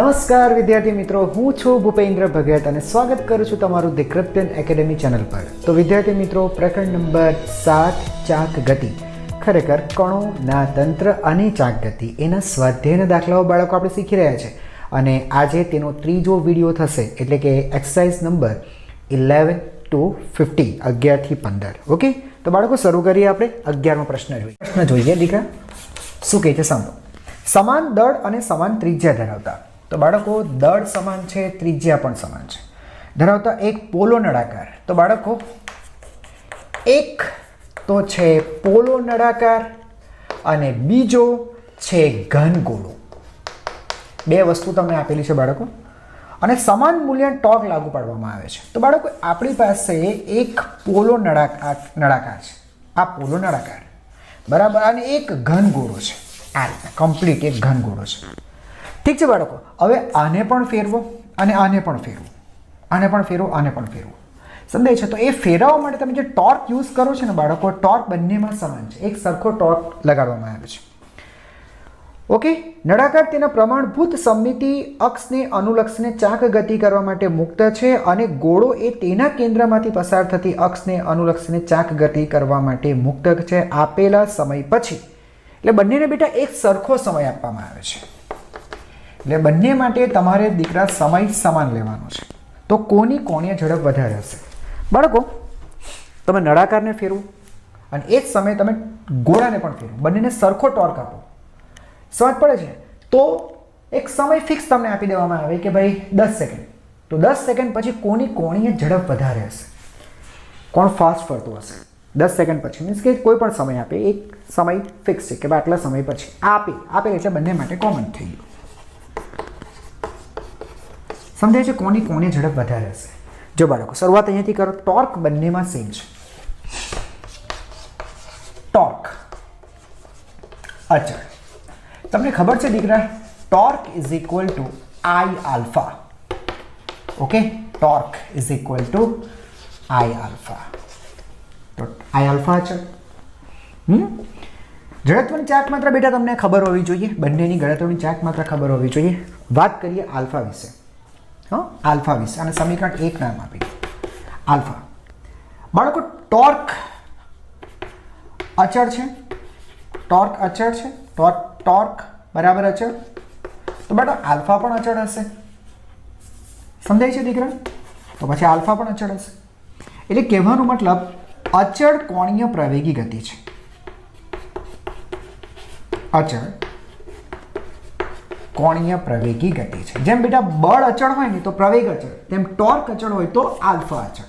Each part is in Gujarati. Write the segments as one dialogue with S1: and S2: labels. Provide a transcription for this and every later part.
S1: નમસ્કાર વિદ્યાર્થી મિત્રો, હું છું ભૂપેન્દ્ર ભગત અને સ્વાગત કરું છું તમારું ધ કૃત્યન એકેડેમી ચેનલ પર. તો વિદ્યાર્થી મિત્રો, પ્રકરણ નંબર 7 ચાક ગતિ, ખરેખર કણોના તંત્ર અને ચાક ગતિ એના સ્વાધ્યાયના દાખલાઓ બાળકો આપણે શીખી રહ્યા છે અને આજે તેનો ત્રીજો વિડીયો થશે, એટલે કે એક્સરસાઇઝ નંબર 11 to 15, 11 થી 15. ઓકે, તો બાળકો શરૂ કરીએ. આપણે 11મો પ્રશ્ન જોઈએ. દીકરા શું કહે છે સાંભળો. સમાન દળ અને સમાન ત્રિજ્યા ધરાવતા, તો બાળકો દળ સમાન છે, ત્રિજ્યા પણ સમાન છે, ધરાવતા એક પોલો નળાકાર. તો બાળકો એક તો છે પોલો નળાકાર અને બીજો છે ઘન ગોળો. બે વસ્તુ તમને આપેલી છે બાળકો, અને સમાન મૂલ્ય ટોર્ક લાગુ પાડવામાં આવે છે. તો બાળકો આપણી પાસે એક પોલો નળાકાર છે, આ પોલો નળાકાર બરાબર, અને એક ઘન ગોળો છે. આ રીતે કમ્પ્લીટ એક ઘન ગોળો છે. ઠીક છે બાળકો, હવે આને પણ ફેરવો અને આને પણ ફેરવો, આને પણ ફેરવો, આને પણ ફેરવો. સમજાય છે? તો એ ફેરવવા માટે તમે જે ટોર્ક યુઝ કરો છો ને બાળકો, ટોર્ક બંનેમાં સમાન છે, એક સરખો ટોર્ક લગાડવામાં આવે છે. ઓકે, નળાકાર તેના પ્રમાણભૂત સમમિતિ અક્ષને અનુલક્ષીને ચાક ગતિ કરવા માટે મુક્ત છે અને ગોળો એ તેના કેન્દ્રમાંથી પસાર થતી અક્ષને અનુલક્ષીને ચાક ગતિ કરવા માટે મુક્ત છે આપેલા સમય પછી. એટલે બંનેને બેટા એક સરખો સમય આપવામાં આવે છે, એટલે બંને માટે તમારે દીકરા સમય સમાન લેવાનો છે. તો કોની કોણીય ઝડપ વધારે હશે? બાળકો તમે નળાકારને ફેરવો અને એ જ સમયે તમે ગોળાને પણ ફેરવો, બંનેને સરખો ટોર્ક આપો. સમજ પડે છે? તો એક સમય ફિક્સ તમને આપી દેવામાં આવે કે ભાઈ 10 સેકન્ડ. તો 10 સેકન્ડ પછી કોની કોણીય ઝડપ વધારે હશે, કોણ ફાસ્ટ ફરતું હશે 10 સેકન્ડ પછી. મીન્સ કે કોઈ પણ સમય આપે, એક સમય ફિક્સ છે કે આટલા સમય પછી આપે એટલે બંને માટે કોમન થઈ ગયું. સમજાય છે? કોની કોણીય ઝડપ વધારે હશે? જો બાળકો શરૂઆત અહીંયાથી કરો. ટોર્ક બંનેમાં સેમ છે. ટોર્ક અચળ. તમને ખબર છે દીકરા, torque is equal two I alpha. Okay, torque is equal two I alpha. તો આઈ આલ્ફા અચળ. જડત્વની ચાક માત્રા બેટા તમને ખબર હોવી જોઈએ, બંનેની જડત્વની ચાક માત્રા ખબર હોવી જોઈએ. વાત કરીએ આલ્ફા વિશે. આલ્ફા વિશે, અને સમીકરણ 1 નામ આપી આલ્ફા. બાળકો ટોર્ક અચળ છે, ટોર્ક અચળ છે, ટોર્ક બરાબર અચળ. તો બેટા આલ્ફા પણ અચળ હશે. સમજાય છે દીકરા? તો પછી આલ્ફા પણ અચળ હશે. એટલે કહેવાનો મતલબ અચળ કોણીય પ્રવેગી ગતિ છે. અચળ કોણીય પ્રવેગી ગતિ છે. જેમ બેટા બળ અચળ હોય ને તો પ્રવેગ અચળ, તેમ ટોર્ક અચળ હોય તો આલ્ફા અચળ.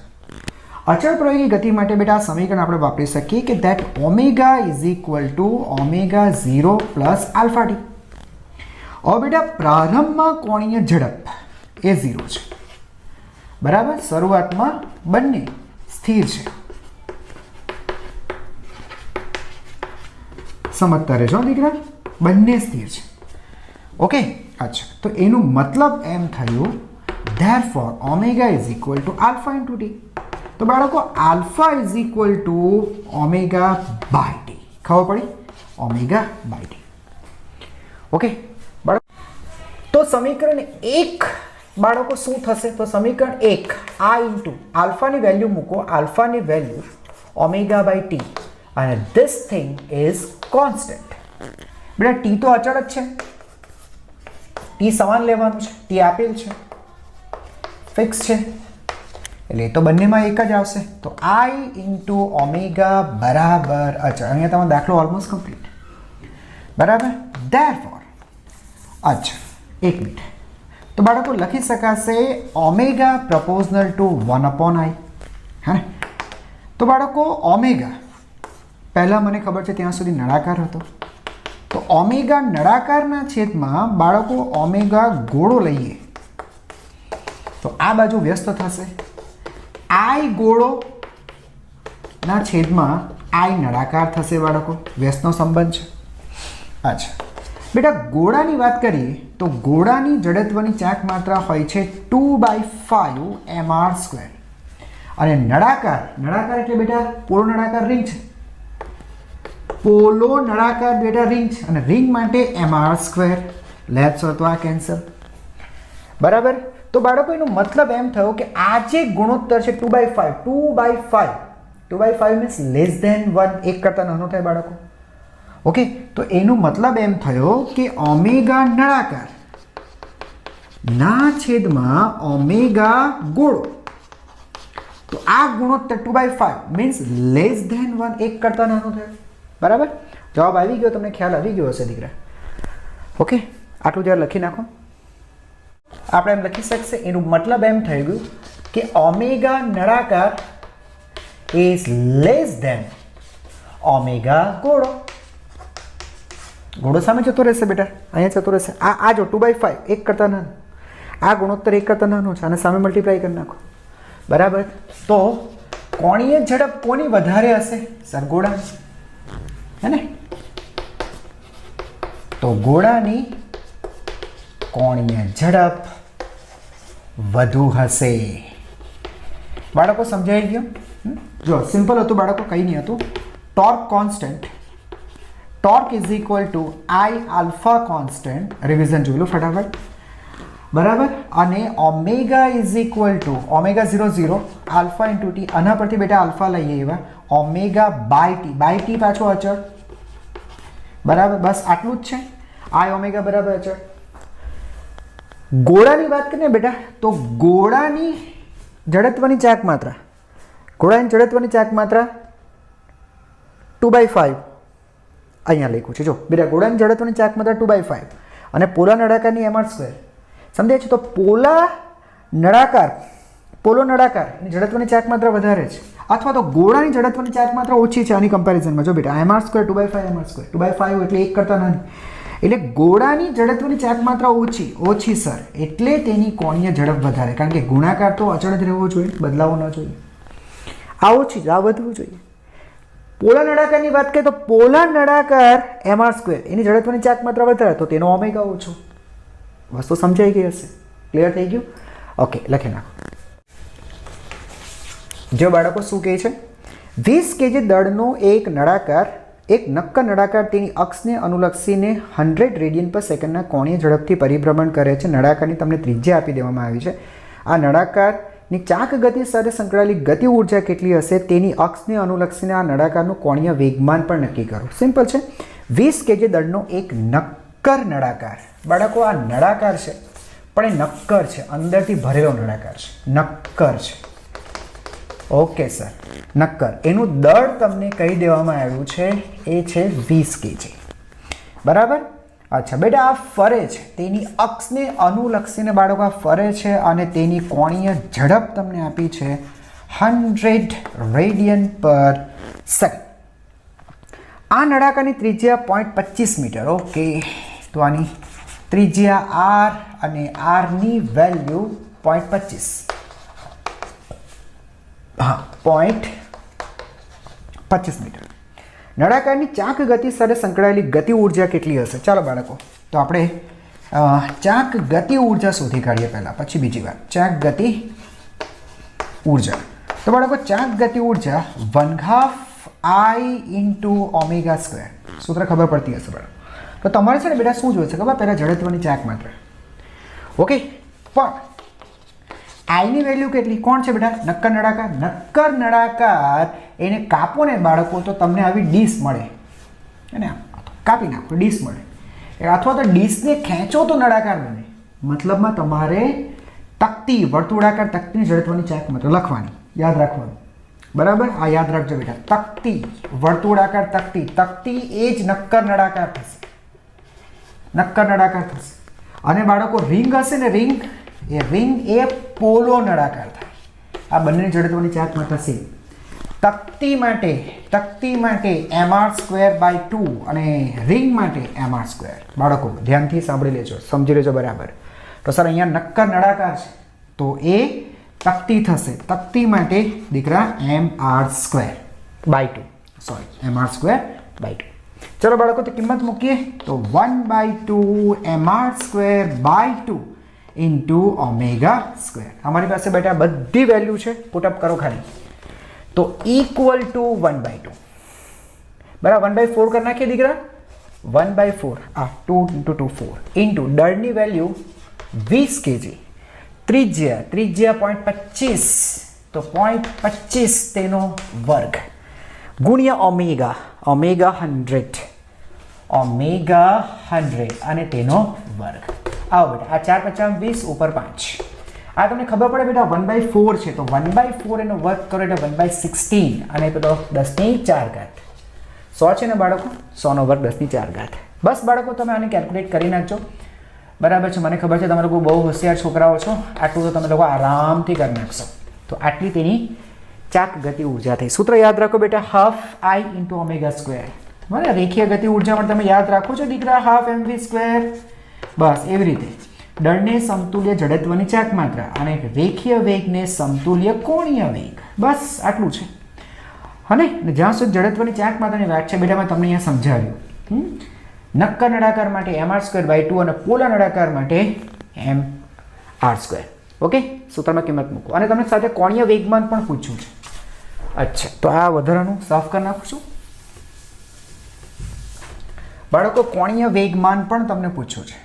S1: અચળ પ્રવેગી ગતિ માટે બેટા આ સમીકરણ આપણે વાપરી શકીએ કે that omega is equal to omega 0 plus alpha T. હવે બેટા પ્રારંભમાં કોણીય ઝડપ એ 0 છે બરાબર, શરૂઆતમાં બંને સ્થિર છે. સમજતા રહેજો દીકરા, બંને સ્થિર છે. ઓકે, અચ્છા, તો એનું મતલબ એમ થયું therefore omega is equal to alpha into T. તો બાળકો alpha is equal to omega by T. ખબર પડી? Omega by T. ઓકે બાળકો, તો સમીકરણ 1 બાળકો શું થશે? તો સમીકરણ 1 આ ઇન્ટુ આલ્ફાની વેલ્યુ મૂકો, આલ્ફાની વેલ્યુ ઓમેગા બાય ટી, અને ધીસ થિંગ ઇઝ કોન્સ્ટન્ટ. બેટા ટી તો અચળ જ છે, ટી સમાન લેવાનું છે, ટી આપેલ છે, ફિક્સ છે, એટલે તો બંનેમાં એક જ આવશે. તો આઈ ઇન્ટુ ઓમેગા બરાબર અચળ. અહીંયા તમારો દાખલો ઓલમોસ્ટ કમ્પ્લીટ બરાબર. ધેરફોર અચ્છા, એક મિનિટ. તો બાળકો લખી શકાશે ઓમેગા પ્રપોઝનલ ટુ 1/i. હે ને? તો બાળકો ઓમેગા પહેલાં મને ખબર છે ત્યાં સુધી નળાકાર હતો, તો ઓમેગા નળાકારના છેદમાં બાળકો ઓમેગા ગોળો લઈએ તો આ બાજુ વ્યસ્ત થશે. આઈ ગોળો ના છેદમાં આઈ નળાકાર થશે બાળકો, વ્યસ્તનો સંબંધ છે. અચ્છા બેટા ગોળાની વાત કરીએ તો ગોળાની જડત્વની ચાક માત્રા હોય છે 2/5 mr². અને નળાકાર એટલે બેટા પોલો નળાકાર રિંગ છે, પોલો નળાકાર બેટા રિંગ છે, અને રિંગ માટે mr². લેટ્સ તો આ કેન્સલ. બરાબર. તો બાળકો એનો મતલબ એમ થયો કે આ જે ગુણોત્તર છે 2/5, 2/5, 2/5 મીન્સ લેસ ધેન 1, એક કરતાં નાનો થાય બાળકો. ઓકે, તો એનો મતલબ એમ થયો કે ઓમેગા નળાકાર ના છેદમાં ઓમેગા ગોળો. તો આ ગુણોત્તર 2/5 મીન્સ લેસ ધેન 1, એક કરતાં નાનો થયો. બરાબર, જવાબ આવી ગયો, તમને ખ્યાલ આવી ગયો હશે દીકરા. ઓકે, આટલું જ્યારે લખી નાખો. આપણે એમ લખી શકશે, એનું મતલબ એમ થઈ ગયું કે ઓમેગા નળાકાર ઇઝ લેસ ધેન ઓમેગા ગોળો. ગોળો સામે જતો રહેશે બેટા, અહીંયા જતો રહેશે. આ જો 2/5 એક કરતાં નાનો, આ ગુણોત્તર એક કરતાં નાનો છે, અને સામે મલ્ટીપ્લાય કરી નાખો. બરાબર, તો કોણીય ઝડપ કોની વધારે હશે? સર ગોળાની, હે ને? તો ગોળાની કોણીય ઝડપ વધુ હશે. બાળકો સમજાઈ ગયો? જો સિમ્પલ હતું બાળકો, કંઈ નહીં હતું. Torque constant, torque is equal two I alpha constant, revision જોઈ લો ફટાફટ. બરાબર, અને omega is equal to omega 0 0 alpha into T. આના પરથી બેટા આલ્ફા લઈએ એવા ઓમેગા બાય ટી પાછો અચળ. બરાબર, બસ આટલું જ છે. આઈ ઓમેગા બરાબર અચળ. ગોળાની વાત કરીએ બેટા, તો ગોળાની જડત્વની ચાક માત્રા, ગોળાની જડત્વની ચાક માત્રા 2/5 અહીંયા લખ્યું છે. જો બેટા, ગોળાની જડત્વની ચાક માત્રા 2/5 અને પોલા નળાકારની mr². સમજાય છે? તો પોલો નળાકાર એની જડત્વની ચાક માત્રા વધારે છે, અથવા તો ગોળાની જડત્વની ચાક માત્રા ઓછી છે આની કમ્પેરિઝનમાં. જો બેટા, mr² 2/5 mr², 2/5 એટલે એક કરતાં નાની. એટલે ગોળાની જડત્વની ચાક માત્રા ઓછી સર, એટલે તેની કોણીય ઝડપ વધારે, કારણ કે ગુણાકાર તો અચળ જ રહેવો જોઈએ, બદલાવો ન જોઈએ. આ ઓછી, આ વધવું જોઈએ. પોલા નળાકારની વાત કરીએ તો પોલા નળાકાર mr² એની જડત્વની ચાક માત્રા વધારે, તો તેનો ઓમેગા ઓછો. વસ્તુ સમજાઈ ગઈ હશે? ક્લિયર થઈ ગયું? ઓકે, લખી નાખો. જો બાળકો શું કહે છે, 20 kg દળનો એક નક્કર નળાકાર તેની અક્ષને અનુલક્ષીને 100 રેડિયન પર સેકન્ડના કોણીય ઝડપથી પરિભ્રમણ કરે છે. નળાકારની તમને ત્રિજ્યા આપી દેવામાં આવી છે. આ નળાકારની ચાક ગતિ સાથે સંકળાયેલી ગતિ ઉર્જા કેટલી હશે તેની અક્ષને અનુલક્ષીને આ નળાકારનું કોણીય વેગમાન પણ નક્કી કરો. સિમ્પલ છે. 20 kg દળનો એક નક્કર નળાકાર. બાળકો, આ નળાકાર છે પણ એ નક્કર છે, અંદરથી ભરેલો નળાકાર છે, નક્કર છે. ઓકે સર, નક્કર. એનું દળ તમને કહી દેવામાં આવ્યું છે, એ છે 20 kg. બરાબર. અચ્છા બેટા, આ ફરે છે, તેની અક્ષને અનુલક્ષીને બાળકો આ ફરે છે, અને તેની કોણીય ઝડપ તમને આપી છે 100 રેડિયન પર સેકન્ડ. આ નળાકારની ત્રિજ્યા 0.25 મીટર. ઓકે, તો આની ત્રિજ્યા r અને r ની વેલ્યુ 0.25. હા, 0.25 મીટર. નળાકારની ચાક ગતિ સાથે સંકળાયેલી ગતિ ઉર્જા કેટલી હશે? ચાલો બાળકો, તો આપણે ચાક ગતિ ઉર્જા શોધી કાઢીએ પહેલાં, પછી બીજી વાત. ચાક ગતિ ઉર્જા. તો બાળકો, ચાક ગતિ ઉર્જા 1/2 I ઇન્ટુ ઓમેગા સ્ક્વેર. સૂત્ર ખબર પડતી હશે બાળકો. તો તમારે છે ને બેટા શું જોઈશે ખબર? પહેલાં જડત્વની ચાક માત્રા. ઓકે, પણ આઈની વેલ્યુ કેટલી? કોણ છે બેટા? નક્કર નળાકાર. નક્કર નળાકાર એને કાપો ને બાળકો, તો તમને આવી ડીશ મળે, અને કાપી નાખો, ડીશ મળે. અથવા તો ડીશને ખેંચો તો નળાકાર બને. મતલબમાં તમારે તકતી, વર્તુળાકાર તકતીની જડત્વની ચાક માત્રા લખવાની, યાદ રાખવાનું. બરાબર, આ યાદ રાખજો બેટા. તકતી, વર્તુળાકાર તકતી, તકતી એ જ નક્કર નળાકાર થશે, નક્કર નળાકાર થશે. અને બાળકો રિંગ હશે ને, રિંગ એ પોલો નળાકાર થાય. આ બંનેની જડત્વની ચાક માત્રા સેમ. તકતી માટે mr²/2 અને રિંગ માટે mr². બાળકો ધ્યાનથી સાંભળી લેજો, સમજી લેજો બરાબર. તો સર અહીંયા નક્કર નળાકાર છે, તો એ તકતી થશે. તકતી માટે દીકરા mr²/2, સોરી mr²/2. ચલો બાળકો, તો કિંમત મૂકીએ તો 1/2 mr²/2 ઇન્ટુ ઓમેગા સ્ક્વેર. અમારી પાસે બેટા બધી વેલ્યુ છે, પુટઅપ કરો ખાલી. તો ઇક્વલ ટુ 1/2. બરાબર, 1/4 કરી નાખીએ દીકરા. 1/4 આ 2 × 2 4 ઇન્ટુ દળની વેલ્યુ 20 kg ત્રિજ્યા 0.25, તો 0.25 તેનો વર્ગ ગુણ્યા ઓમેગા, ઓમેગા 100, ઓમેગા 100 અને તેનો વર્ગ. આવો બેટા, આ 4 × 5 20 ઉપર 5. આ તમને ખબર પડે બેટા 1/4 છે, તો 1/4 એનો વર્ગ કરો એટલે 1/16 અને પેલો 10⁴. 100 છે ને બાળકો, 100 નો વર્ગ 10⁴. બસ બાળકો, તમે આને કેલ્ક્યુલેટ કરી નાખજો. બરાબર છે, મને ખબર છે તમે લોકો બહુ હોશિયાર છોકરાઓ છો, આટલું તો તમે લોકો આરામથી કરી નાખશો. તો આટલી તેની ચાક ગતિ ઉર્જા થઈ. સૂત્ર યાદ રાખો બેટા, ½ I × ω². બરાબર, રેખીય ગતિ ઉર્જા પણ તમે યાદ રાખો છો દીકરા, ½ mv². બસ એવી રીતે દળને સમતુલ્ય જડત્વની ચાક માત્રા અને રેખીય વેગને સમતુલ્ય કોણીય વેગ. બસ આટલું છે. હને, જ્યાં સુધી જડત્વની ચાક માત્રાની વ્યાખ્યા બેટા મેં તમને અહીંયા સમજાવ્યું. નક્કર નળાકાર માટે mr²/2 અને પોલા નળાકાર માટે mr². ઓકે, સૂત્રમાં કિંમત મૂકો. અને તમને સાથે કોણીય વેગમાન પણ પૂછ્યું છે. અચ્છા, તો આ વધારાનું સાફ કરી નાખું છું બાળકો. કોણીય વેગમાન પણ તમને પૂછ્યું છે.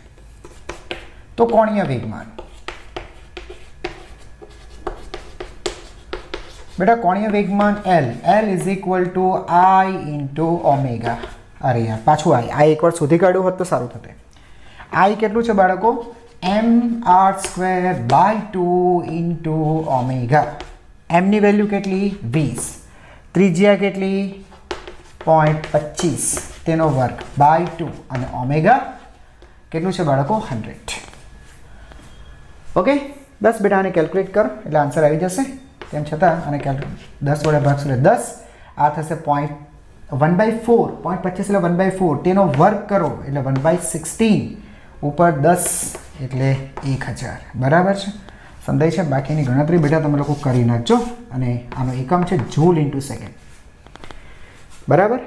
S1: તો કોણીય વેગમાન બેટા, કોણીય વેગમાન L = I × ઓમેગા. અરે યાર, પાછું I એકવાર શોધી કાઢ્યું હોત તો સારું થતે. I કેટલું છે બાળકો? mr²/2 × omega. m ની વેલ્યુ કેટલી? 20. ત્રિજ્યા કેટલી? 0.25 તેનો વર્ગ /2 અને ઓમેગા કેટલું છે બાળકો? 100. ઓકે, બસ બેટા આને કેલ્ક્યુલેટ કરો એટલે આન્સર આવી જશે. તેમ છતાં આને 10 વડે ભાગશો એટલે 10. આ થશે 1/4, 0.25 એટલે 1/4, તેનો વર્ગ કરો એટલે 1/16 ઉપર 10 એટલે 1000. બરાબર છે, સમજાય છે? બાકીની ગણતરી બેટા તમે લોકો કરી નાખજો. અને આનો એકમ છે જૂલ × સેકન્ડ. બરાબર,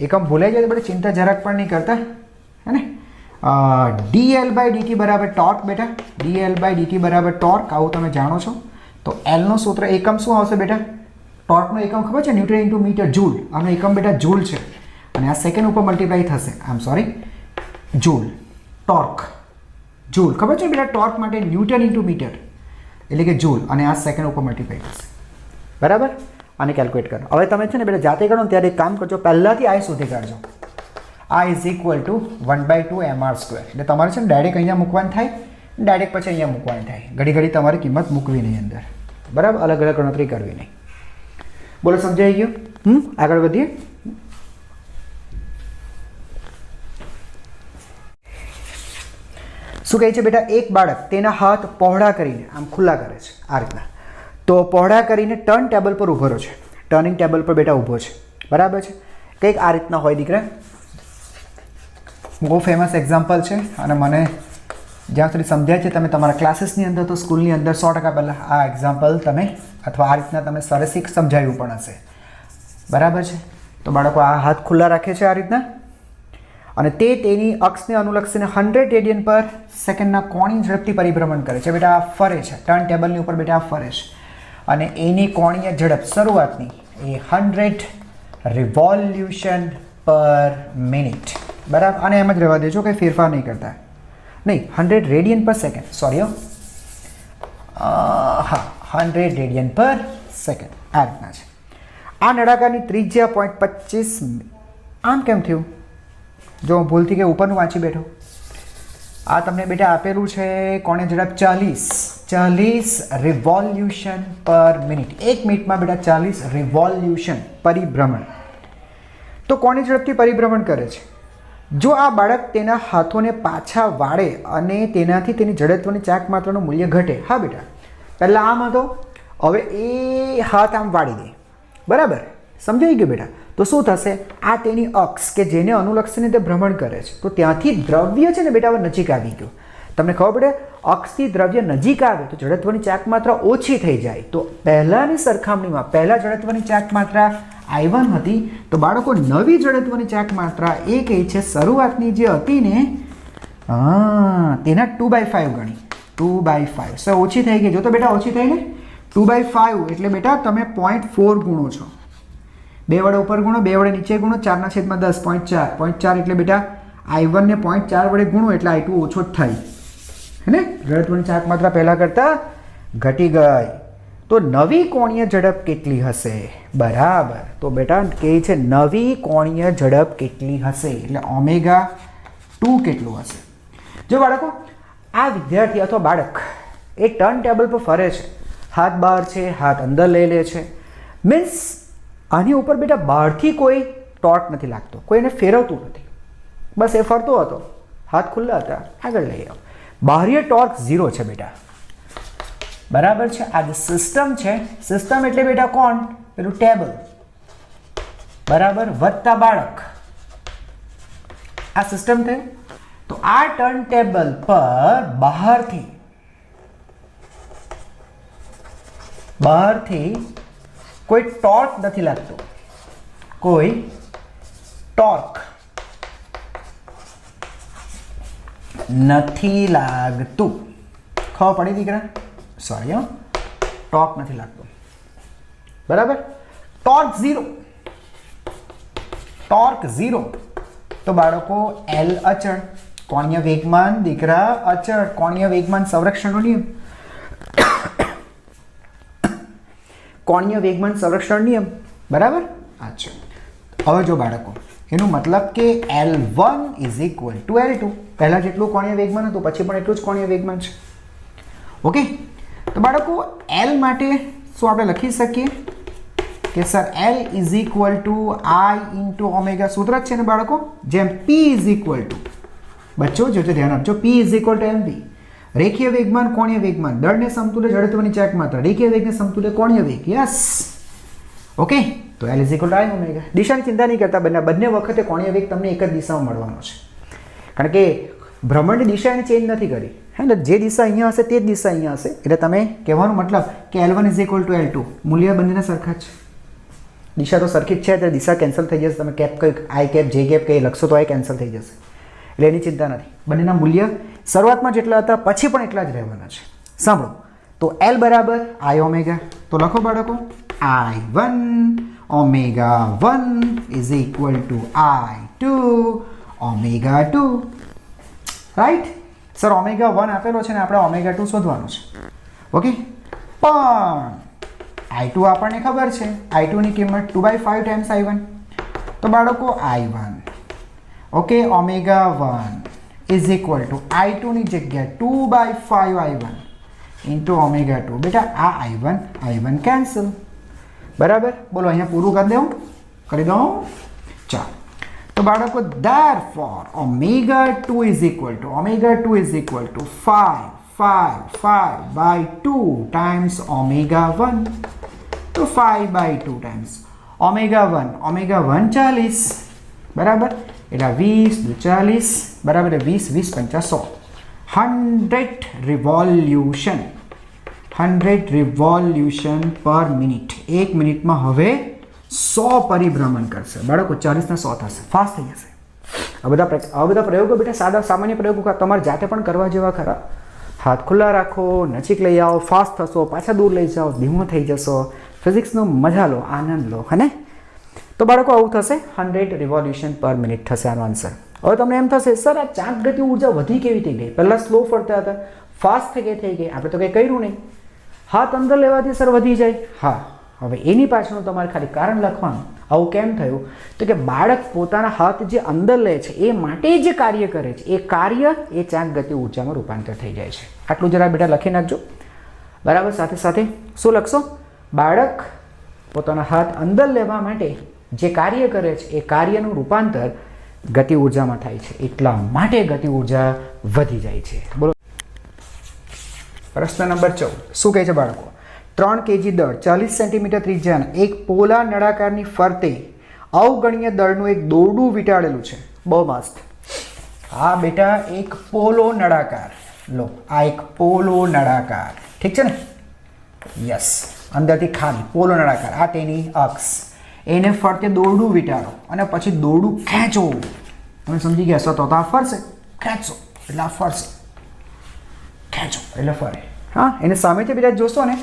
S1: એકમ ભૂલાઈ જાય તો બેટા ચિંતા જરાક પણ નહીં કરતા, હે ને? dL/dt બરાબર ટોર્ક બેટા, dL/dt બરાબર ટોર્ક, આવું તમે જાણો છો. તો L નો સૂત્ર એકમ શું આવશે બેટા? ટોર્કનો એકમ ખબર છે? Newton × metre, joule. આનો એકમ બેટા જૂલ છે અને આ સેકન્ડ ઉપર મલ્ટીપ્લાય થશે. Joule, torque, joule. ખબર છે બેટા ટોર્ક માટે ન્યૂટન × મીટર એટલે કે જૂલ, અને આ સેકન્ડ ઉપર મલ્ટીપ્લાય થશે. બરાબર, આને કેલ્ક્યુલેટ કરો. હવે તમે છે ને બેટા જાતે કરો ને ત્યારે એક કામ કરજો, પહેલાંથી I શોધી કાઢજો. I = 1/2 mr². એટલે તમારે છે ને ડાયરેક્ટ અહીંયા મૂકવાનું થાય, ડાયરેક્ટ પછી અહીંયા મૂકવાની થાય. ઘડી ઘડી તમારે કિંમત મૂકવી નહીં અંદર. બરાબર, અલગ અલગ ગણતરી કરવી નહીં. બોલો, સમજાઈ ગયું? આગળ વધીએ. શું કહે છે બેટા? એક બાળક તેના હાથ પહોળા કરીને આમ ખુલ્લા કરે છે આ રીતના. તો પહોળા કરીને ટર્ન ટેબલ પર ઊભો રહ્યો છે. ટર્નિંગ ટેબલ પર બેટા ઊભો છે. બરાબર છે, કંઈક આ રીતના હોય દીકરા. બહુ ફેમસ એક્ઝામ્પલ છે અને મને જ્યાં સુધી સમજાય છે તમે તમારા ક્લાસીસની અંદર તો સ્કૂલની અંદર 100% પહેલાં આ એક્ઝામ્પલ તમે અથવા આ રીતના તમે સરસ સમજાવ્યું પણ હશે. બરાબર છે, તો બાળકો આ હાથ ખુલ્લા રાખે છે આ રીતના અને તે તેની અક્ષને અનુલક્ષીને 100 રેડિયન પર સેકન્ડના કોણીય ઝડપથી પરિભ્રમણ કરે છે. બેટા આ ફરે છે, ટર્ન ટેબલની ઉપર બેટા આ ફરે છે અને એની કોણીય ઝડપ શરૂઆતની એ 100 રિવોલ્યુશન પર મિનિટ. બરાબર, અને એમ જ રહેવા દેજો, કંઈ ફેરફાર નહીં કરતા. નહીં, 100 રેડિયન પર સેકન્ડ, સોરી હા 100 રેડિયન પર સેકન્ડ આ રીતના છે. આ નળાકારની ત્રિજ્યા 0.25. આમ કેમ થયું? જો હું ભૂલથી કે ઉપરનું વાંચી બેઠો. આ તમને બેટા આપેલું છે કોણીય ઝડપ 40 રિવોલ્યુશન પર મિનિટ. 1 મિનિટમાં બેટા 40 રિવોલ્યુશન પરિભ્રમણ. તો કોણીય ઝડપથી પરિભ્રમણ કરે છે. જો આ બાળક તેના હાથોને પાછા વાળે અને તેનાથી તેની જડત્વની ચાક માત્રાનું મૂલ્ય ઘટે. હા બેટા, પહેલાં આમ હતો, હવે એ હાથ આમ વાળી દે. બરાબર, સમજાઈ ગયું બેટા? તો શું થશે? આ તેની અક્ષ કે જેને અનુલક્ષીને તે ભ્રમણ કરે છે, તો ત્યાંથી દ્રવ્ય છે ને બેટા હવે નજીક આવી ગયું. તમને ખબર પડે, અક્ષથી દ્રવ્ય નજીક આવે તો જડત્વની ચાક માત્રા ઓછી થઈ જાય. તો પહેલાંની સરખામણીમાં પહેલાં જડત્વની ચાક માત્રા I1 હતી, તો બાળકો નવી જડત્વની ચાક માત્રા એ કહે છે શરૂઆતની જે હતી ને તેના 2/5 ગણી. 2/5 સો ઓછી થઈ ગઈ. જો તો બેટા ઓછી થઈ ને 2/5 એટલે બેટા તમે 0.4 ગુણો છો. 2 વડે ઉપર ગુણો, 2 વડે નીચે ગુણો, 4/10 0.4 એટલે બેટા I1 ને 0.4 વડે ગુણો એટલે I2 ઓછો જ થાય. है ने જડત્વની ચાક માત્રા પહેલા કરતા ઘટી ગઈ તો નવી કોણીય ઝડપ કેટલી હશે બરાબર તો બેટા કે છે નવી કોણીય ઝડપ કેટલી હશે એટલે ઓમેગા 2 કેટલું હશે જો બાળકો આ વિદ્યાર્થી અથવા બાળક એ ટર્ન ટેબલ પર ફરે છે હાથ બહાર છે હાથ અંદર લઈ લે છે મીન્સ આની ઉપર બેટા બહારથી કોઈ ટોર્ક નથી લાગતો કોઈ એને ફેરવતું નથી બસ એ ફરતો હતો હાથ ખુલ્લા હતા આગળ લઈ આવો બાહ્ય ટોર્ક 0 છે બેટા બરાબર છે આ જે સિસ્ટમ છે સિસ્ટમ એટલે બેટા કોણ પેલું ટેબલ બરાબર વત્તા બાળક આ સિસ્ટમ થયું તો આ ટર્ન ટેબલ પર બહારથી કોઈ ટોર્ક નથી લાગતો કોઈ ટોર્ક નથી લાગતું ખબર પડી દીકરા સોરી ટોર્ક નથી લાગતો બરાબર ટોર્ક 0 તો બાળકો એલ અચળ કોણીય વેગમાન દીકરા અચળ કોણીય વેગમાન સંરક્ષણનો નિયમ કોણીય વેગમાન સંરક્ષણ નિયમ બરાબર અચ્છા હવે જો બાળકો એનો મતલબ કે L1 = L2 પહેલા જેટલું કોણીય વેગમાન હતું પછી પણ એટલું જ કોણીય વેગમાન છે ઓકે તો બાળકો L માટે શું આપણે લખી શકીએ કે સર L = I * ઓમેગા સૂત્ર જ છે ને બાળકો જેમ P બચ્ચો જોજો ધ્યાન આપજો P = mv રેખીય વેગમાન કોણીય વેગમાન દળને સમતુલ્ય જડત્વની ચાક માત્રા રેખીય વેગને સમતુલ્ય કોણીય વેગ યસ ઓકે તો L = I ઓમેગા દિશાની ચિંતા નહીં કરતા બંને વખતે કોણીય વેગ તમને એક જ દિશામાં મળવાનો છે કારણ કે ભ્રમણની દિશા એને ચેન્જ નથી કરી હે ને જે દિશા અહીંયા હશે તે જ દિશા અહીંયા હશે એટલે તમે કહેવાનો મતલબ કે L1 = L2 મૂલ્ય બંનેના સરખા જ છે દિશા તો સરખી જ છે એટલે દિશા કેન્સલ થઈ જશે તમે કેપ કંઈક આઈ કેપ જે કેપ કંઈ લખશો તો એ કેન્સલ થઈ જશે એટલે એની ચિંતા નથી બંનેના મૂલ્ય શરૂઆતમાં જેટલા હતા પછી પણ એટલા જ રહેવાના છે સાંભળો તો L બરાબર I ઓમેગા તો લખો બાળકો I1 omega 1 is equal to I2 omega 2 right sir omega 1 આપેલો છે ને આપણે ઓમેગા 2 શોધવાનું છે ઓકે પણ I2 આપણને ખબર છે I2 ની કિંમત 2/5 ટાઈમ્સ I1 તો બાળકો I1 okay omega 1 is equal to I2 ની જગ્યાએ 2/5 I1 into ઓમેગા 2 બેટા આ I1 કેન્સલ બરાબર બોલો અહીંયા પૂરું કરી દઉં ચાલો તો બાળકો therefore omega 2 is equal to 5/2 times omega 1 તો 5/2 times omega 1 40 બરાબર એટલે 20 × 40 બરાબર 20 × 50 100 revolution per minute એક મિનિટમાં હવે 100 પરિભ્રમણ કરશે બાળકો 40 ના 100 થશે ફાસ્ટ થઈ જશે આ બધા પ્રયોગો બેટા સામાન્ય પ્રયોગો તમારે જાતે પણ કરવા જેવા ખરા હાથ ખુલ્લા રાખો નજીક લઈ આવો ફાસ્ટ થશો પાછા દૂર લઈ જાઓ ધીમો થઈ જશો ફિઝિક્સનો મજા લો આનંદ લો હે ને તો બાળકો આવું થશે 100 revolution per minute થશે આનો આન્સર હવે તમને એમ થશે સર આ ચાક ગતિ ઉર્જા વધી કેવી થઈ ગઈ પહેલા સ્લો ફરતા હતા ફાસ્ટ થઈ ગઈ આપણે તો કંઈ કર્યું નહીં હાથ અંદર લેવાથી સર વધી જાય હા હવે એની પાછળનું તમારે ખાલી કારણ લખવાનું આવું કેમ થયું તો કે બાળક પોતાના હાથ જે અંદર લે છે એ માટે જે કાર્ય કરે છે એ કાર્ય એ ચાક ગતિ ઉર્જામાં રૂપાંતર થઈ જાય છે આટલું જરા બેટા લખી નાખજો બરાબર સાથે સાથે શું લખશો બાળક પોતાના હાથ અંદર લેવા માટે જે કાર્ય કરે છે એ કાર્યનું રૂપાંતર ગતિ ઉર્જામાં થાય છે એટલા માટે ગતિ ઉર્જા વધી જાય છે બોલો પ્રશ્ન નંબર 14 શું કહે છે બાળકો 3 kg દળ 40 સેન્ટીમીટર ત્રિજ્યાના એક પોલા નળાકારની ફરતે અવગણ્ય દળનું એક દોરડું વીંટાળેલું છે બહુ મસ્ત આ બેટા એક પોલો નળાકાર લો આ એક પોલો નળાકાર ઠીક છે ને યસ અંદરથી ખાલી પોલો નળાકાર આ તેની અક્ષ એને ફરતે દોરડું વીંટાળો અને પછી દોરડું ખેંચો તમે સમજી ગયા છો તો આ ફરશે ખેંચો એટલે આ ફરશે ખેંચો એટલે ફરે હા એને સામેથી બીજા જોશો ને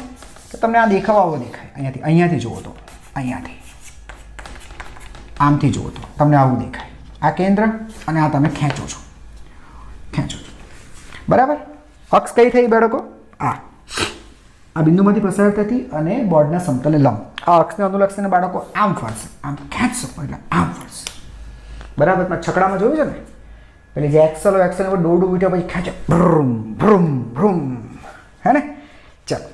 S1: તો તમને આ દેખાવ આવો દેખાય અહીંયાથી જુઓ તો અહીંયાથી આમથી જુઓ તો તમને આવું દેખાય આ કેન્દ્ર અને આ તમે ખેંચો છો બરાબર અક્ષ કઈ થઈ બાળકો? આ બિંદુમાંથી પસાર થતી અને બોર્ડના સમતલે લંબ. આ અક્ષને અનુલક્ષીને બાળકો આમ ફરશે, આમ ખેંચશો એટલે આમ ફરશે. બરાબર? છકડામાં જોયું છે ને, પેલી જે એક્સલ હોય, એક્સલ ઉપર દોરડું વીટ્યો પછી ખેંચે, ભ્રુમ ભ્રુમ ભ્રુમ, હે ને? ચાલો,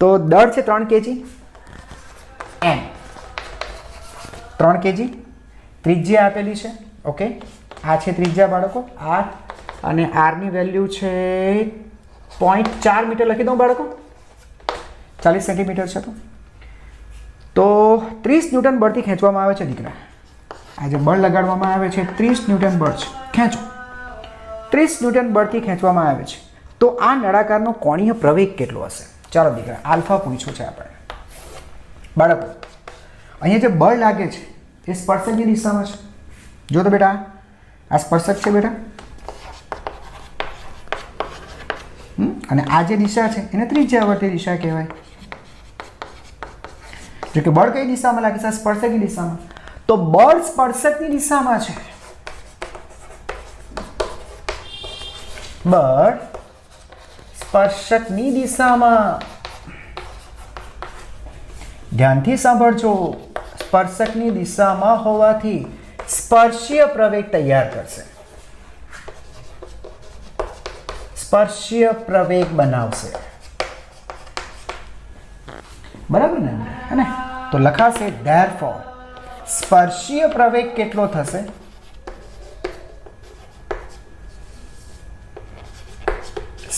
S1: તો દળ છે 3 kg, એમ 3 kg, ત્રિજ્યા આપેલી છે. ઓકે, આ છે ત્રિજ્યા બાળકો, આર, અને આરની વેલ્યુ છે 0.4 મીટર લખી દઉં બાળકો, 40 સેન્ટીમીટર છે. તો 30 ન્યૂટન બળથી ખેંચવામાં આવે છે દીકરા. આ જે બળ લગાડવામાં આવે છે 30 ન્યૂટન બળ છે. ખેંચો, 30 ન્યૂટન બળથી ખેંચવામાં આવે છે. તો આ નળાકારનો કોણીય પ્રવેગ કેટલો હશે? ચાલો દીકરા, આલ્ફા પૂછ્યું છે આપણે બાળકો. અહીંયા જે બળ લાગે છે એ સ્પર્શકની દિશામાં છે. જો તો બેટા, આ સ્પર્શક છે બેટા, અને આ જે દિશા છે એને ત્રિજ્યાવર્તી દિશા કહેવાય. જો કે બળ કઈ દિશામાં લાગે છે? સ્પર્શકની દિશામાં. તો બળ સ્પર્શકની દિશામાં છે. બળ સ્પર્શકની દિશામાં. ધ્યાનથી સાંભળજો, સ્પર્શકની દિશામાં હોવાથી સ્પર્શીય પ્રવેગ તૈયાર કરશે, સ્પર્શીય પ્રવેગ બનાવશે. બરાબર ને? અને તો લખાશે therefore સ્પર્શીય પ્રવેગ કેટલો થશે?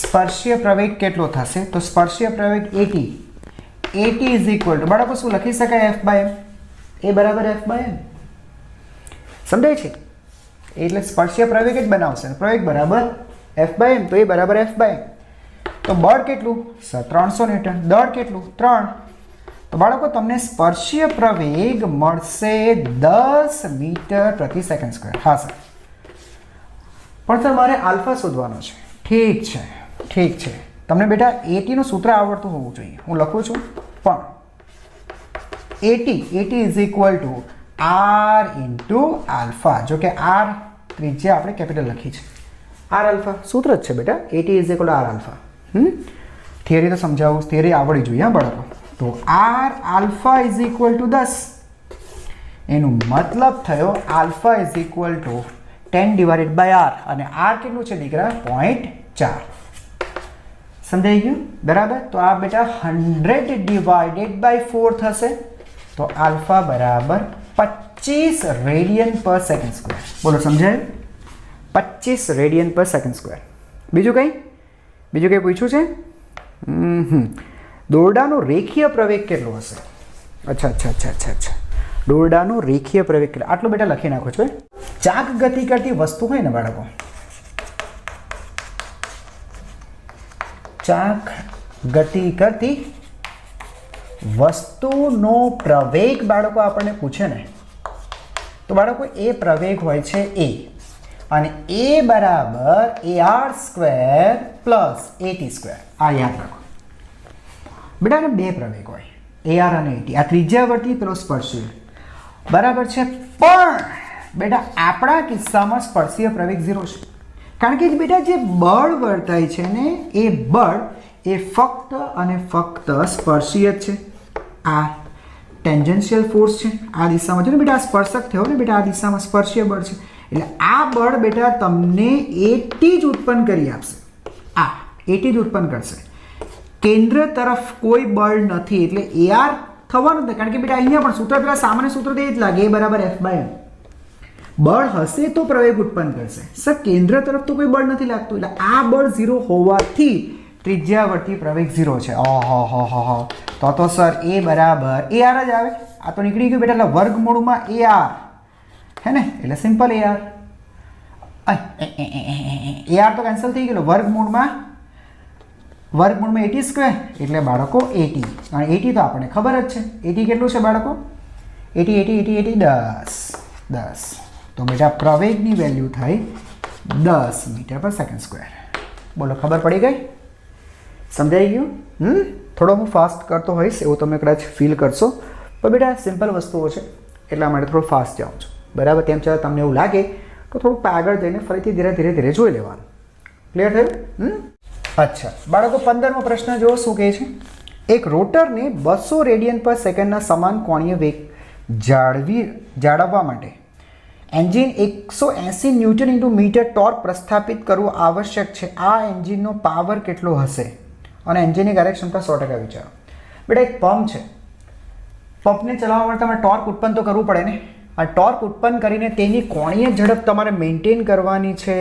S1: સ્પર્શીય પ્રવેગ કેટલો થશે? તો સ્પર્શીય પ્રવેગ AT. AT is equal two બાળકો શું લખી શકાય? F/m. એ બરાબર F/m. સમજાય છે? એટલે સ્પર્શીય પ્રવેગ જ બનાવશે. પ્રવેગ બરાબર F/m, તો એ બરાબર F/m. તો બળ કેટલું? 300 ન્યૂટન. દળ કેટલું? 3. તો બાળકો તમને સ્પર્શીય પ્રવેગ મળશે 10 મીટર પ્રતિ સેકન્ડ સ્ક્વેર. હા સર, પણ સર મારે આલ્ફા શોધવાનો છે. ઠીક છે, ઠીક છે. તમને બેટા AT નું સૂત્ર આવડતું હોવું જોઈએ. હું લખું છું, પણ AT is equal to R into alpha. જો કે R ત્રિજ્યા આપણે કેપિટલ લખી છે, R આલ્ફા સૂત્ર જ છે બેટા. AT is equal to R alpha. Theory તો સમજાવું, થિયરી આવડવી જોઈએ હા બાળકો. તો R alpha is equal to 10. એનું મતલબ થયો alpha is equal to 10 divided by R, અને R કેટલું છે દીકરા? 0.4. સમજાઈ ગયું? બરાબર. તો આ બેટા 100 ડિવાઇડેડ બાય 4 થશે. તો આલ્ફા બરાબર 25 રેડિયન પર સેકન્ડ સ્ક્વેર. બોલો, સમજાયું? 25 રેડિયન પર સેકન્ડ સ્ક્વેર. બીજું કંઈ પૂછ્યું છે? દોરડાનો રેખીય પ્રવેગ કેટલો હશે? અચ્છા. દોરડાનો રેખીય પ્રવેગ કેટલો? આટલું બેટા લખી નાખો છો. ચાક ગતિ કરતી વસ્તુ હોય ને બાળકો, ચાક ગતિ કરતી વસ્તુનો પ્રવેગ બાળકો આપણને પૂછે ને, તો બાળકો એ પ્રવેગ હોય છે A, અને A બરાબર AR square plus AT square. આ યાદ રાખો બેટા. ને બે પ્રવેગ હોય, AR અને AT. આ ત્રિજ્યાવર્તી પેલો સ્પર્શીય, બરાબર છે. પણ બેટા આપણા કિસ્સામાં સ્પર્શીય પ્રવેગ 0 છે, કારણ કે બેટા જે બળ વર્તાય છે ને એ બળ એ ફક્ત અને ફક્ત સ્પર્શીય જ છે. આ ટેન્જન્શિયલ ફોર્સ છે આ દિશામાં. જો ને બેટા આ સ્પર્શક થયો ને બેટા, આ દિશામાં સ્પર્શીય બળ છે. એટલે આ બળ બેટા તમને AT જ ઉત્પન્ન કરી આપશે. આ AT જ ઉત્પન્ન કરશે. કેન્દ્ર તરફ કોઈ બળ નથી, એટલે AR થવાનું જ નહીં, કારણ કે બેટા અહીંયા પણ સૂત્ર પેલા સામાન્ય સૂત્ર તો એ જ લાગે, A બરાબર F/m. બળ હશે તો પ્રવેગ ઉત્પન્ન કરશે. સર કેન્દ્ર તરફ તો કોઈ બળ નથી લાગતું, એટલે આ બળ 0 હોવાથી ત્રિજ્યાવર્તી પ્રવેગ 0 છે. ઓહો, તો સર A બરાબર AR જ આવે. આ તો નીકળી ગયું બેટા, એટલે વર્ગમૂળમાં AR, હે ને? એટલે સિમ્પલ AR. AR તો કેન્સલ થઈ ગયેલો. વર્ગમૂળમાં AT સ્ક્વેર, એટલે બાળકો AT. અને AT તો આપણને ખબર જ છે. AT કેટલું છે બાળકો? AT 10. તો બેટા પ્રવેગની વેલ્યુ થઈ 10 મીટર પર સેકન્ડ સ્ક્વેર. બોલો, ખબર પડી ગઈ? સમજાઈ ગયું? થોડો હું ફાસ્ટ કરતો હોઈશ એવું તમે કદાચ ફીલ કરશો, પણ બેટા સિમ્પલ વસ્તુઓ છે એટલા માટે થોડું ફાસ્ટ જાઉં છું. બરાબર? તેમ છતાં તમને એવું લાગે તો થોડુંક આગળ જઈને ફરીથી ધીરે ધીરે જોઈ લેવાનું. ક્લિયર થયું? અચ્છા બાળકો 15મો પ્રશ્ન જો શું કહે છે, એક રોટરને 200 રેડિયન પર સેકન્ડના સમાન કોણીય વેગ જાળવવા માટે engine 180 newton into metre torque પ્રસ્થાપિત કરવું આવશ્યક છે. આ એન્જિનનો પાવર કેટલો હશે અને એન્જિનની કાર્યક્ષમતા 100% વિચારો. બેટા એક પંપ છે, પંપને ચલાવવા માટે તમારે ટોર્ક ઉત્પન્ન તો કરવું પડે ને. આ ટોર્ક ઉત્પન્ન કરીને તેની કોણીય ઝડપ તમારે મેન્ટેન કરવાની છે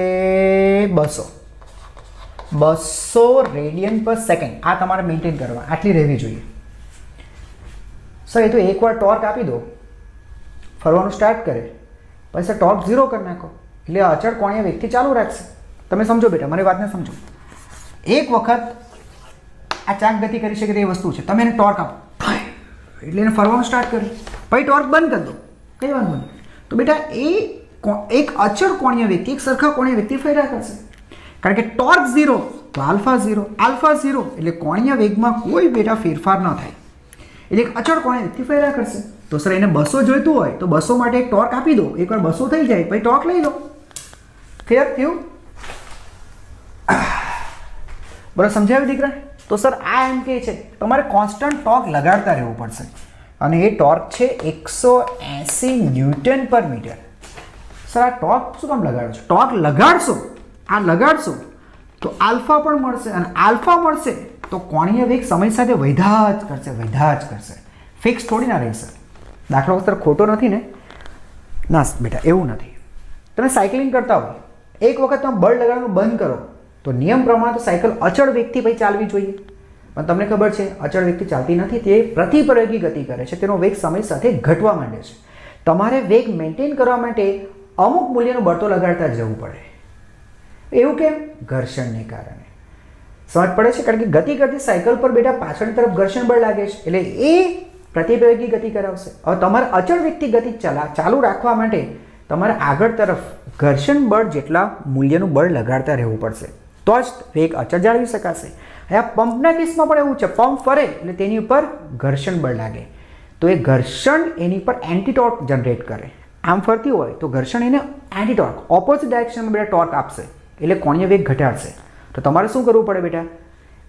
S1: 200 રેડિયન પર સેકન્ડ. આ તમારે મેન્ટેન કરવા આટલી રહેવી જોઈએ. સર એ તો એકવાર ટોર્ક આપી દો, ફરવાનું સ્ટાર્ટ કરે પછી ટોર્ક 0 કરી નાખો એટલે અચળ કોણીય વેગથી ચાલુ રાખશે. તમે સમજો બેટા, મારી વાતને સમજો. એક વખત આ ચાક ગતિ કરી શકે તે વસ્તુ છે, તમે એને ટોર્ક આપો એટલે એને ફરવાનું સ્ટાર્ટ કર્યું, પછી ટોર્ક બંધ કરી દો, કઈ વાંધો નહીં. તો બેટા એ એક અચળ કોણીય વેગથી, એક સરખા કોણીય વેગથી ફર્યા કરશે. કારણ કે ટોર્ક 0 તો આલ્ફા 0, આલ્ફા 0 એટલે કોણીય વેગમાં કોઈ બેટા ફેરફાર ન થાય એટલે એક અચળ કોણીય વેગથી ફર્યા કરશે. તો સર એને 200 જોઈતું હોય તો 200 માટે એક ટોર્ક આપી દો, એકવાર 200 થઈ જાય પછી ટોર્ક લઈ લો. ફેર થયું? બરાબર સમજાવ્યું દીકરા? તો સર આ એમ કે છે તમારે કોન્સ્ટન્ટ ટોર્ક લગાડતા રહેવું પડશે અને એ ટોર્ક છે 180 ન્યૂટન પર મીટર. સર આ ટોર્ક શું કામ લગાડો છો? ટોર્ક લગાડશો, આ લગાડશો તો આલ્ફા પણ મળશે અને આલ્ફા મળશે તો કોણીય વેગ સમય સાથે વધ્યા જ કરશે, ફિક્સ થોડી ના રહેશે. દાખલો સર ખોટો નથી ને? ના બેટા એવું નથી. તમે સાયકલિંગ કરતા હોય, એક વખત તમે બળ લગાડવાનું બંધ કરો તો નિયમ પ્રમાણે તો સાયકલ અચળ વેગથી પછી ચાલવી જોઈએ, પણ તમને ખબર છે અચળ વેગથી ચાલતી નથી, તે પ્રતિપ્રયોગી ગતિ કરે છે, તેનો વેગ સમય સાથે ઘટવા માંડે છે. તમારે વેગ મેન્ટેન કરવા માટે અમુક મૂલ્યનું બળ તો લગાડતા જ જવું પડે. એવું કેમ? ઘર્ષણને કારણે. સમજ પડે છે? કારણ કે ગતિ કરતી સાયકલ પર બેટા પાછળની તરફ ઘર્ષણ બળ લાગે છે એટલે એ પ્રતિપ્રયોગી ગતિ કરાવશે. હવે તમારે અચળ વેગથી ગતિ ચાલુ રાખવા માટે તમારે આગળ તરફ ઘર્ષણ બળ જેટલા મૂલ્યનું બળ લગાડતા રહેવું પડશે, તો જ વેગ અચળ જાળવી શકાશે. આ પંપના કેસમાં પણ એવું છે, પંપ ફરે એટલે તેની ઉપર ઘર્ષણ બળ લાગે તો એ ઘર્ષણ એની પર એન્ટીટોર્ક જનરેટ કરે. આમ ફરતી હોય તો ઘર્ષણ એને એન્ટીટોર્ક ઓપોઝિટ ડાયરેક્શનમાં બેટા ટોર્ક આપશે એટલે કોણીય વેગ ઘટાડશે. તો તમારે શું કરવું પડે બેટા?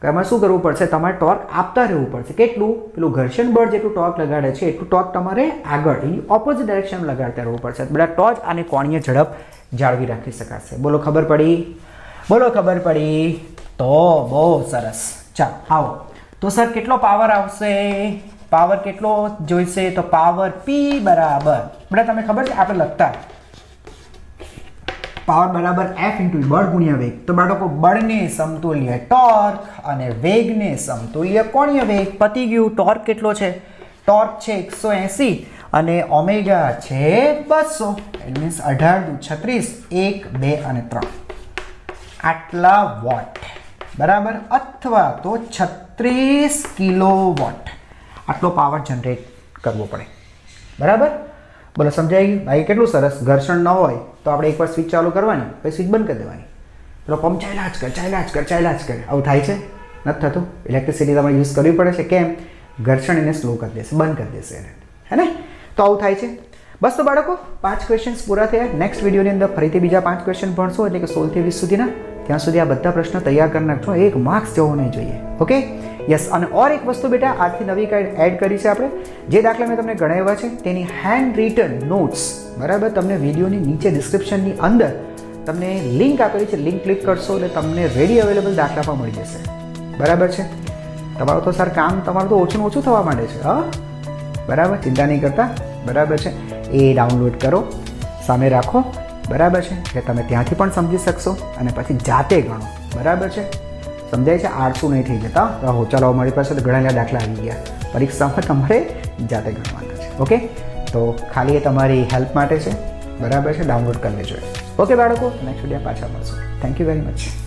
S1: તમારે શું કરવું પડશે? તમારે ટોર્ક આપતા રહેવું પડશે. કેટલું? પેલું ઘર્ષણ બળ જેટલું ટોર્ક લગાડે છે એટલું ટોર્ક તમારે આગળ એની ઓપોઝિટ ડાયરેક્શનમાં લગાડતા રહેવું પડશે બેટા, તો જ આને કોણીય ઝડપ જાળવી રાખી શકાશે. બોલો ખબર પડી? બોલો ખબર પડી? તો બહુ સરસ. ચાલો આવો. તો સર કેટલો પાવર આવશે? પાવર કેટલો જોઈશે? તો પાવર P બરાબર બેટા તમને ખબર છે આપણે લખતા પાવર બરાબર F ઇન્ટુ બળ ગુણ્યા વેગ. તો બાળકો બળને સમતુલ્ય ટોર્ક અને વેગને સમતુલ્ય કોણીય વેગ. પતી ગયું. ટોર્ક કેટલો છે? ટોર્ક છે 180 અને ઓમેગા છે 200. ઇટ મીન્સ 18 × 36 1 2 અને 3 આટલા વોટ બરાબર, અથવા તો 36 કિલોવોટ આટલો પાવર જનરેટ કરવો પડે. બરાબર? બોલો સમજાઈ ગયું? ભાઈ કેટલું સરસ. ઘર્ષણ ન હોય તો આપણે એકવાર સ્વિચ ચાલુ કરવાની પછી સ્વિચ બંધ કરી દેવાની, પેલો પંપ ચાલ્યા જ કરે. આવું થાય છે? નથી થતું. ઇલેક્ટ્રિસિટી તમારે યુઝ કરવી પડે છે. કેમ? ઘર્ષણ એને સ્લો કરી દેશે, બંધ કરી દેશે એને, હે ને? તો આવું થાય છે. બસ તો બાળકો 5 ક્વેશ્ચન્સ પૂરા થયા. નેક્સ્ટ વિડીયોની અંદર ફરીથી બીજા 5 ક્વેશ્ચન ભણશો, એટલે કે 16 થી 20 સુધીના. ત્યાં સુધી આ બધા પ્રશ્નો તૈયાર કરી નાખજો, 1 માર્ક્સ જવો નહીં જોઈએ. ઓકે? યસ. અને ઓર એક વસ્તુ બેટા આજથી નવી કાંઈ એડ કરી છે આપણે, જે દાખલા મેં તમને ગણાવ્યા છે તેની હેન્ડ રિટન નોટ્સ બરાબર તમને વિડીયોની નીચે ડિસ્ક્રિપ્શનની અંદર તમને લિંક આપેલી છે, લિંક ક્લિક કરશો એટલે તમને રેડી અવેલેબલ દાખલા પણ મળી જશે. બરાબર છે? તમારું તો સર કામ તમારું તો ઓછું ઓછું થવા માંડે છે. હા બરાબર, ચિંતા નહીં કરતા. બરાબર છે? એ ડાઉનલોડ કરો, સામે રાખો. બરાબર છે? એટલે તમે ત્યાંથી પણ સમજી શકશો અને પછી જાતે ગણો. બરાબર છે? સમજાય છે? આળસુ નહીં થઈ જતા. હો ચાલો મારી પાસે તો ઘણા દાખલા આવી ગયા, પરીક્ષામાં તમારે જાતે ગણવાના છે. ઓકે? તો ખાલી એ તમારી હેલ્પ માટે છે. બરાબર છે? ડાઉનલોડ કરી લેજો. ઓકે બાળકો, નેક્સ્ટ વિડીયો પાછા મળશું. Thank you very much.